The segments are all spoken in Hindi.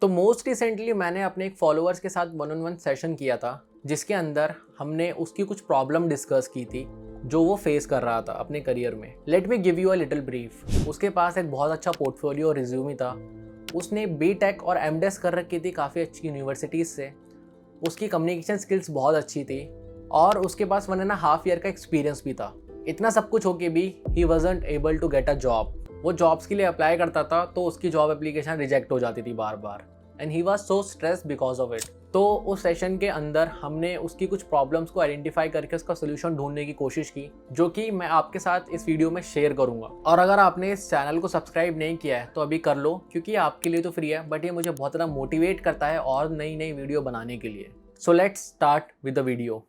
तो मोस्ट रिसेंटली मैंने अपने एक फॉलोअर्स के साथ 1-on-1 सेशन किया था, जिसके अंदर हमने उसकी कुछ प्रॉब्लम डिस्कस की थी जो वो फेस कर रहा था अपने करियर में। Let me give you a little brief. उसके पास एक बहुत अच्छा पोर्टफोलियो और रिज्यूमी था। उसने बीटेक और एमडेस कर रखी थी काफ़ी अच्छी यूनिवर्सिटीज़ से। उसकी कम्युनिकेशन स्किल्स बहुत अच्छी थी और उसके पास 1.5 ईयर का एक्सपीरियंस भी था। इतना सब कुछ होके भी he wasn't able to get a job. वो जॉब्स के लिए अप्लाई करता था तो उसकी जॉब एप्लीकेशन रिजेक्ट हो जाती थी बार बार, and he was so stress because of it. तो उस सेशन के अंदर हमने उसकी कुछ प्रॉब्लम्स को आइडेंटिफाई करके उसका सोल्यूशन ढूंढने की कोशिश की, जो कि मैं आपके साथ इस वीडियो में शेयर करूंगा। और अगर आपने इस चैनल को सब्सक्राइब नहीं किया है तो अभी कर लो, क्योंकि ये आपके लिए तो फ्री है, बट ये मुझे बहुत ज़्यादा मोटिवेट करता है और नई नई वीडियो बनाने के लिए। So let's start with the video.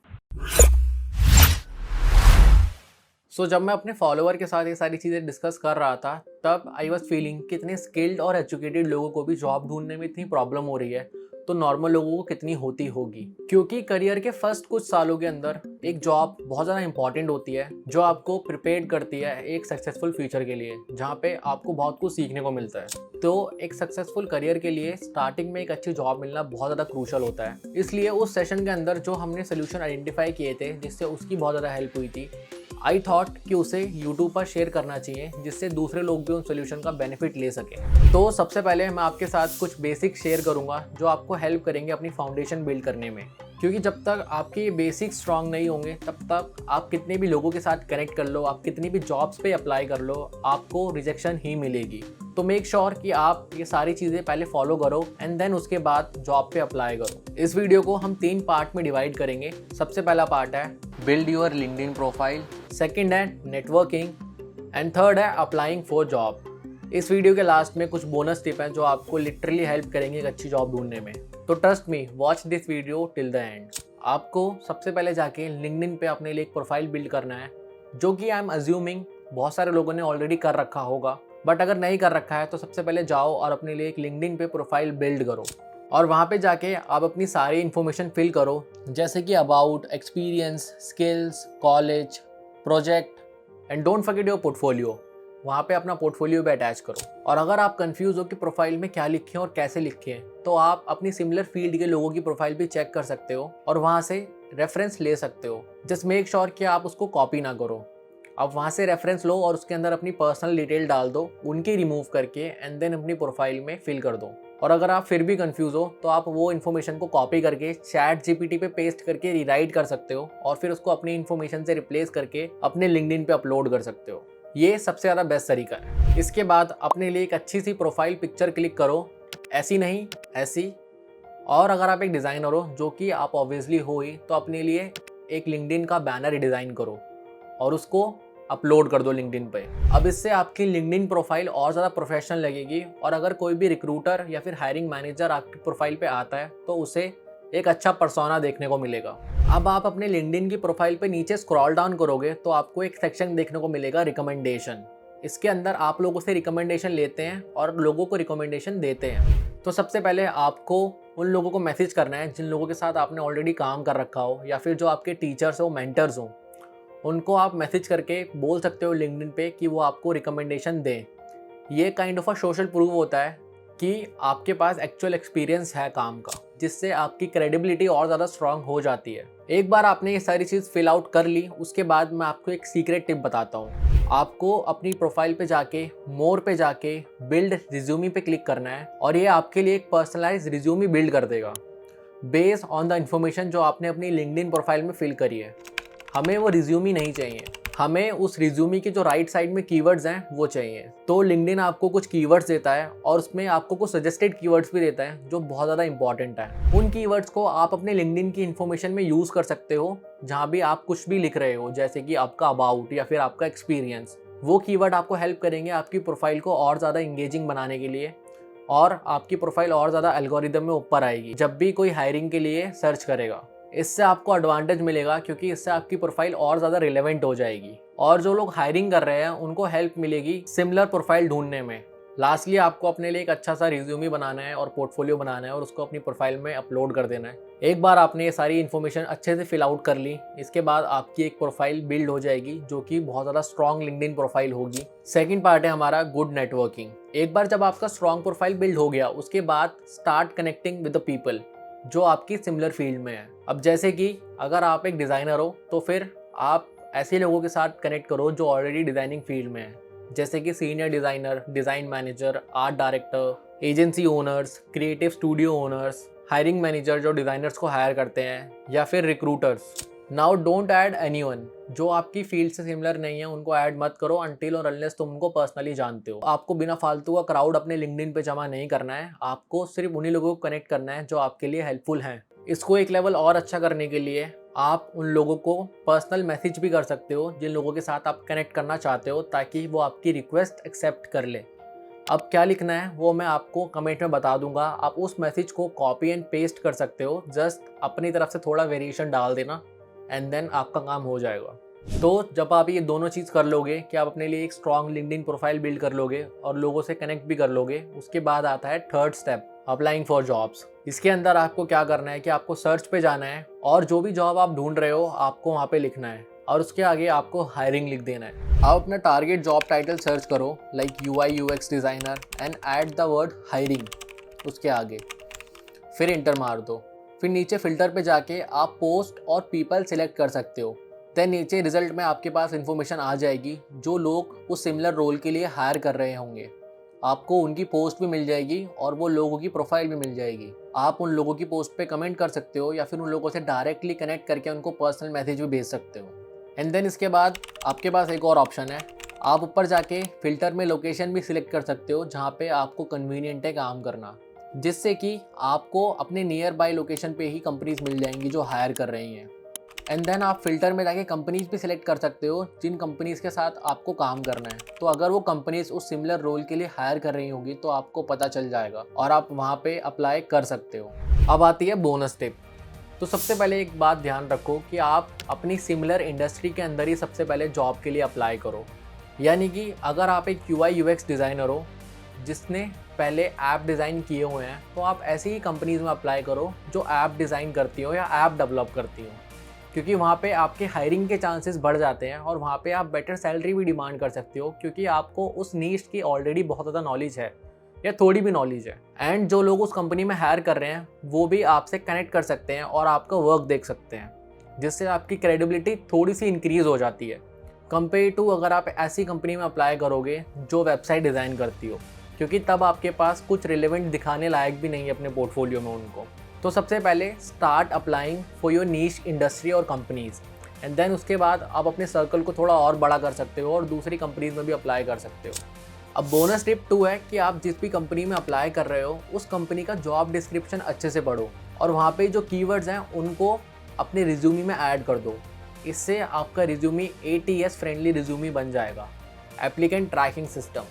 जब मैं अपने फॉलोअर के साथ ये सारी चीज़ें डिस्कस कर रहा था, तब आई वॉज फीलिंग कितने स्किल्ड और एजुकेटेड लोगों को भी जॉब ढूंढने में इतनी प्रॉब्लम हो रही है, तो नॉर्मल लोगों को कितनी होती होगी। क्योंकि करियर के फर्स्ट कुछ सालों के अंदर एक जॉब बहुत ज़्यादा इंपॉर्टेंट होती है, जो आपको प्रिपेयर करती है एक सक्सेसफुल फ्यूचर के लिए, जहाँ पे आपको बहुत कुछ सीखने को मिलता है। तो एक सक्सेसफुल करियर के लिए स्टार्टिंग में एक अच्छी जॉब मिलना बहुत ज़्यादा क्रूशल होता है। इसलिए उस सेशन के अंदर जो हमने सोल्यूशन आइडेंटिफाई किए थे, जिससे उसकी बहुत ज़्यादा हेल्प हुई थी, आई थॉट कि उसे यूट्यूब पर शेयर करना चाहिए, जिससे दूसरे लोग भी उन सोल्यूशन का बेनिफिट ले सकें। तो सबसे पहले मैं आपके साथ कुछ बेसिक शेयर करूंगा जो आपको हेल्प करेंगे अपनी फाउंडेशन बिल्ड करने में। क्योंकि जब तक आपके बेसिक स्ट्रांग नहीं होंगे, तब तक आप कितने भी लोगों के साथ कनेक्ट कर लो, आप कितनी भी जॉब्स पे अप्लाई कर लो, आपको रिजेक्शन ही मिलेगी। तो मेक श्योर कि आप ये सारी चीज़ें पहले फॉलो करो एंड देन उसके बाद जॉब पे अप्लाई करो। इस वीडियो को हम 3 पार्ट में डिवाइड करेंगे। सबसे पहला पार्ट है build your LinkedIn profile, second है नेटवर्किंग, एंड थर्ड है अप्लाइंग फॉर जॉब। इस वीडियो के लास्ट में कुछ बोनस टिप हैं जो आपको लिटरली हेल्प करेंगे एक अच्छी जॉब ढूंढने में। तो trust me, watch this video till the end. आपको सबसे पहले जाके लिंक्डइन पे अपने लिए एक प्रोफाइल बिल्ड करना है, जो कि आई एम अज्यूमिंग बहुत सारे लोगों ने ऑलरेडी कर रखा होगा, बट अगर नहीं कर रखा है तो सबसे पहले जाओ और अपने लिए एक लिंक्डइन पे प्रोफाइल बिल्ड करो। और वहाँ पे जाके आप अपनी सारी इन्फॉर्मेशन फिल करो, जैसे कि about, experience, skills, college, project, and don't forget your portfolio. वहाँ पे अपना पोर्टफोलियो भी अटैच करो। और अगर आप कंफ्यूज हो कि प्रोफाइल में क्या लिखें और कैसे लिखें, तो आप अपनी सिमिलर फील्ड के लोगों की प्रोफाइल भी चेक कर सकते हो और वहाँ से रेफरेंस ले सकते हो। जस्ट मेक श्योर कि आप उसको कॉपी ना करो। आप वहाँ से रेफरेंस लो और उसके अंदर अपनी पर्सनल डिटेल डाल दो, उनकी रिमूव करके, एंड देन अपनी प्रोफाइल में फिल कर दो। और अगर आप फिर भी कंफ्यूज हो तो आप वो इन्फॉर्मेशन को कॉपी करके चैट जीपीटी पे पेस्ट करके रीराइट कर सकते हो और फिर उसको अपनी इन्फॉर्मेशन से रिप्लेस करके अपने लिंक्डइन पे अपलोड कर सकते हो। ये सबसे ज़्यादा बेस्ट तरीका है। इसके बाद अपने लिए एक अच्छी सी प्रोफाइल पिक्चर क्लिक करो, ऐसी नहीं ऐसी। और अगर आप एक डिज़ाइनर हो, जो कि आप ऑब्वियसली हो ही, तो अपने लिए एक लिंक्डइन का बैनर डिज़ाइन करो और उसको अपलोड कर दो लिंक्डइन पे। अब इससे आपकी लिंक्डइन प्रोफाइल और ज़्यादा प्रोफेशनल लगेगी, और अगर कोई भी रिक्रूटर या फिर हायरिंग मैनेजर आपकी प्रोफाइल पे आता है तो उसे एक अच्छा पर्सोना देखने को मिलेगा। अब आप अपने लिंक्डइन की प्रोफाइल पे नीचे स्क्रॉल डाउन करोगे तो आपको एक सेक्शन देखने को मिलेगा रिकमेंडेशन। इसके अंदर आप लोगों से रिकमेंडेशन लेते हैं और लोगों को रिकमेंडेशन देते हैं। तो सबसे पहले आपको उन लोगों को मैसेज करना है जिन लोगों के साथ आपने ऑलरेडी काम कर रखा हो, या फिर जो आपके टीचर्स हो, मेंटर्स हो, उनको आप मैसेज करके बोल सकते हो लिंक्डइन पे कि वो आपको रिकमेंडेशन दें। ये kind of a social proof होता है कि आपके पास एक्चुअल एक्सपीरियंस है काम का, जिससे आपकी क्रेडिबिलिटी और ज़्यादा स्ट्रांग हो जाती है। एक बार आपने ये सारी चीज़ फिल आउट कर ली, उसके बाद मैं आपको एक सीक्रेट टिप बताता हूँ। आपको अपनी प्रोफाइल पे जाके मोर पे जाके बिल्ड रिज्यूमी पे क्लिक करना है, और ये आपके लिए एक पर्सनलाइज रिज्यूमी बिल्ड कर देगा बेस्ड ऑन द इन्फॉर्मेशन जो आपने अपनी लिंक्डइन प्रोफाइल में फिल करी है। हमें वो रिज्यूमी नहीं चाहिए, हमें उस रिज्यूमी के जो राइट साइड में कीवर्ड्स हैं वो चाहिए। तो लिंक्डइन आपको कुछ कीवर्ड्स देता है और उसमें आपको कुछ सजेस्टेड कीवर्ड्स भी देता है जो बहुत ज़्यादा इंपॉर्टेंट है। उन कीवर्ड्स को आप अपने लिंक्डइन की इन्फॉर्मेशन में यूज़ कर सकते हो, जहाँ भी आप कुछ भी लिख रहे हो, जैसे कि आपका अबाउट या फिर आपका एक्सपीरियंस। वो कीवर्ड आपको हेल्प करेंगे आपकी प्रोफाइल को और ज़्यादा इंगेजिंग बनाने के लिए, और आपकी प्रोफाइल और ज़्यादा एल्गोरिदम में ऊपर आएगी जब भी कोई हायरिंग के लिए सर्च करेगा। इससे आपको एडवांटेज मिलेगा, क्योंकि इससे आपकी प्रोफाइल और ज़्यादा रिलेवेंट हो जाएगी, और जो लोग हायरिंग कर रहे हैं उनको हेल्प मिलेगी सिमिलर प्रोफाइल ढूंढने में। लास्टली आपको अपने लिए एक अच्छा सा रिज्यूमी बनाना है और पोर्टफोलियो बनाना है और उसको अपनी प्रोफाइल में अपलोड कर देना है। एक बार आपने ये सारी इन्फॉर्मेशन अच्छे से फिल आउट कर ली, इसके बाद आपकी एक प्रोफाइल बिल्ड हो जाएगी जो कि बहुत ज़्यादा स्ट्रॉन्ग लिंक्डइन प्रोफाइल होगी। सेकंड पार्ट है हमारा गुड नेटवर्किंग। एक बार जब आपका स्ट्रॉन्ग प्रोफाइल बिल्ड हो गया, उसके बाद start connecting with the people जो आपकी सिमिलर फील्ड में है। अब जैसे कि अगर आप एक डिज़ाइनर हो तो फिर आप ऐसे लोगों के साथ कनेक्ट करो जो ऑलरेडी डिज़ाइनिंग फील्ड में है, जैसे कि senior designer, design manager, art director, agency owners, creative studio owners, hiring manager जो डिज़ाइनर्स को हायर करते हैं, या फिर recruiters. Now don't add anyone जो आपकी फील्ड से सिमिलर नहीं है, उनको ऐड मत करो अनटिल और अनलेस तुम उनको पर्सनली जानते हो। आपको बिना फालतू का क्राउड अपने लिंक्डइन पे जमा नहीं करना है, आपको सिर्फ उन्हीं लोगों को कनेक्ट करना है जो आपके लिए हेल्पफुल हैं। इसको एक लेवल और अच्छा करने के लिए आप उन लोगों को पर्सनल मैसेज भी कर सकते हो जिन लोगों के साथ आप कनेक्ट करना चाहते हो, ताकि वो आपकी रिक्वेस्ट एक्सेप्ट कर ले। अब क्या लिखना है वो मैं आपको कमेंट में बता दूंगा, आप उस मैसेज को कॉपी एंड पेस्ट कर सकते हो, जस्ट अपनी तरफ से थोड़ा वेरिएशन डाल देना एंड देन आपका काम हो जाएगा। तो जब आप ये दोनों चीज़ कर लोगे कि आप अपने लिए एक स्ट्रॉन्ग लिंक्डइन प्रोफाइल बिल्ड कर लोगे और लोगों से कनेक्ट भी कर लोगे, उसके बाद आता है third step, applying for jobs. इसके अंदर आपको क्या करना है कि आपको सर्च पे जाना है और जो भी जॉब आप ढूंढ रहे हो आपको वहाँ पे लिखना है और उसके आगे आपको हायरिंग लिख देना है। आप अपना टारगेट जॉब टाइटल सर्च करो like UI UX designer and add the word hiring उसके आगे, फिर इंटर मार दो। फिर नीचे फिल्टर पे जाके आप पोस्ट और पीपल सिलेक्ट कर सकते हो। देन नीचे रिजल्ट में आपके पास इन्फॉर्मेशन आ जाएगी जो लोग उस सिमिलर रोल के लिए हायर कर रहे होंगे। आपको उनकी पोस्ट भी मिल जाएगी और वो लोगों की प्रोफाइल भी मिल जाएगी। आप उन लोगों की पोस्ट पे कमेंट कर सकते हो या फिर उन लोगों से डायरेक्टली कनेक्ट करके उनको पर्सनल मैसेज भी भेज सकते हो। एंड देन इसके बाद आपके पास एक और ऑप्शन है, आप ऊपर जाके फिल्टर में लोकेशन भी सिलेक्ट कर सकते हो जहाँ पे आपको कन्वीनियंट है काम करना, जिससे कि आपको अपने नियर बाय लोकेशन पे ही कंपनीज मिल जाएंगी जो हायर कर रही हैं। एंड देन आप फिल्टर में जाके कंपनीज भी सिलेक्ट कर सकते हो जिन कंपनीज के साथ आपको काम करना है। तो अगर वो कंपनीज उस सिमिलर रोल के लिए हायर कर रही होंगी तो आपको पता चल जाएगा और आप वहाँ पे अप्लाई कर सकते हो। अब आती है बोनस टिप। तो सबसे पहले एक बात ध्यान रखो कि आप अपनी सिमिलर इंडस्ट्री के अंदर ही सबसे पहले जॉब के लिए अप्लाई करो। यानी कि अगर आप एक UI UX डिज़ाइनर हो जिसने पहले ऐप डिज़ाइन किए हुए हैं, तो आप ऐसी ही कंपनीज में अप्लाई करो जो ऐप डिज़ाइन करती हो या ऐप डेवलप करती हो, क्योंकि वहाँ पे आपके हायरिंग के चांसेस बढ़ जाते हैं और वहाँ पे आप बेटर सैलरी भी डिमांड कर सकते हो, क्योंकि आपको उस नीश की ऑलरेडी बहुत ज़्यादा नॉलेज है या थोड़ी भी नॉलेज है। एंड जो लोग उस कंपनी में हायर कर रहे हैं वो भी आपसे कनेक्ट कर सकते हैं और आपका वर्क देख सकते हैं, जिससे आपकी क्रेडिबिलिटी थोड़ी सी इंक्रीज़ हो जाती है कंपेयर टू अगर आप ऐसी कंपनी में अप्लाई करोगे जो वेबसाइट डिज़ाइन करती हो, क्योंकि तब आपके पास कुछ रिलेवेंट दिखाने लायक भी नहीं है अपने पोर्टफोलियो में उनको। तो सबसे पहले start applying for your niche industry और कंपनीज, एंड देन उसके बाद आप अपने सर्कल को थोड़ा और बड़ा कर सकते हो और दूसरी कंपनीज में भी अप्लाई कर सकते हो। अब बोनस टिप 2 है कि आप जिस भी कंपनी में अप्लाई कर रहे हो उस कंपनी का जॉब डिस्क्रिप्शन अच्छे से पढ़ो और वहाँ पे जो कीवर्ड्स हैं उनको अपने रिज्यूमी में ऐड कर दो। इससे आपका रिज्यूमी ATS फ्रेंडली रिज्यूमी बन जाएगा, एप्लीकेंट ट्रैकिंग सिस्टम,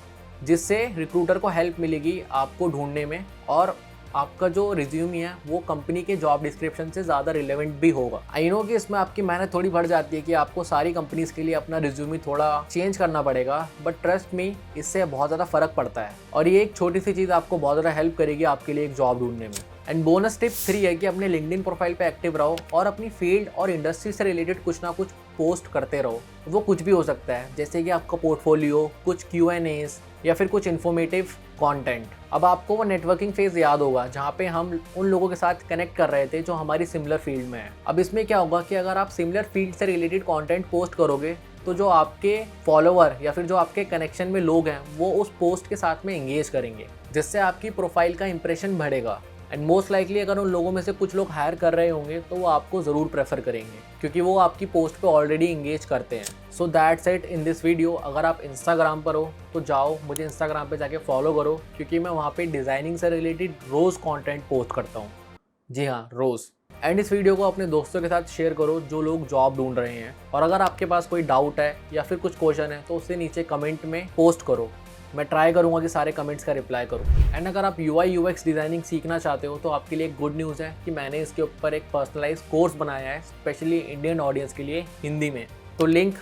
जिससे रिक्रूटर को हेल्प मिलेगी आपको ढूंढने में और आपका जो रिज्यूमी है वो कंपनी के जॉब डिस्क्रिप्शन से ज़्यादा रिलेवेंट भी होगा। आई नो कि इसमें आपकी मेहनत थोड़ी बढ़ जाती है कि आपको सारी कंपनीज के लिए अपना रिज्यूमी थोड़ा चेंज करना पड़ेगा, बट ट्रस्ट मी इससे बहुत ज़्यादा फ़र्क पड़ता है और ये एक छोटी सी चीज़ आपको बहुत ज़्यादा हेल्प करेगी आपके लिए एक जॉब ढूंढने में। एंड बोनस टिप 3 है कि अपने लिंक्डइन प्रोफाइल पे एक्टिव रहो और अपनी फील्ड और इंडस्ट्री से रिलेटेड कुछ ना कुछ पोस्ट करते रहो। वो कुछ भी हो सकता है, जैसे कि आपका पोर्टफोलियो, कुछ Q&As या फिर कुछ इन्फॉर्मेटिव कंटेंट। अब आपको वो नेटवर्किंग फेज याद होगा जहाँ पे हम उन लोगों के साथ कनेक्ट कर रहे थे जो हमारी सिमिलर फील्ड में है। अब इसमें क्या होगा कि अगर आप सिमिलर फील्ड से रिलेटेड कंटेंट पोस्ट करोगे तो जो आपके फॉलोअर या फिर जो आपके कनेक्शन में लोग हैं वो उस पोस्ट के साथ में एंगेज करेंगे, जिससे आपकी प्रोफाइल का इंप्रेशन बढ़ेगा। एंड मोस्ट लाइकली अगर उन लोगों में से कुछ लोग हायर कर रहे होंगे तो वो आपको ज़रूर प्रेफर करेंगे, क्योंकि वो आपकी पोस्ट पे ऑलरेडी इंगेज करते हैं। So that's it in this video. अगर आप इंस्टाग्राम पर हो तो जाओ मुझे इंस्टाग्राम पे जाके फॉलो करो, क्योंकि मैं वहाँ पे डिज़ाइनिंग से रिलेटेड रोज़ कंटेंट पोस्ट करता हूँ। जी हाँ, रोज़। एंड इस वीडियो को अपने दोस्तों के साथ शेयर करो जो लोग जॉब ढूंढ रहे हैं। और अगर आपके पास कोई डाउट है या फिर कुछ क्वेश्चन है तो उससे नीचे कमेंट में पोस्ट करो, मैं ट्राई करूंगा कि सारे कमेंट्स का रिप्लाई करूं। एंड अगर आप UI UX डिज़ाइनिंग सीखना चाहते हो तो आपके लिए एक गुड न्यूज़ है कि मैंने इसके ऊपर एक पर्सनलाइज कोर्स बनाया है स्पेशली इंडियन ऑडियंस के लिए हिंदी में। तो लिंक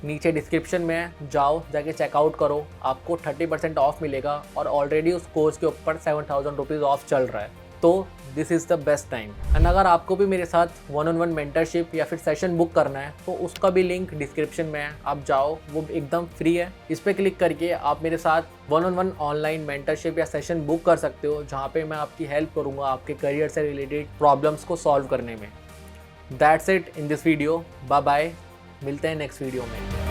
नीचे डिस्क्रिप्शन में है, जाओ जाके चेकआउट करो, आपको 30% ऑफ मिलेगा और ऑलरेडी उस कोर्स के ऊपर 7,000 रुपीज़ ऑफ चल रहा है। तो this is the best time. And अगर आपको भी मेरे साथ 1-on-1 मेंटरशिप या फिर सेशन बुक करना है तो उसका भी लिंक डिस्क्रिप्शन में है, आप जाओ, वो एकदम फ्री है। इस पर क्लिक करके आप मेरे साथ 1-on-1 ऑनलाइन मेंटरशिप या सेशन बुक कर सकते हो, जहाँ पे मैं आपकी हेल्प करूँगा आपके करियर से रिलेटेड प्रॉब्लम्स को सॉल्व करने में। That's it in this video. Bye bye, मिलते हैं नेक्स्ट वीडियो में।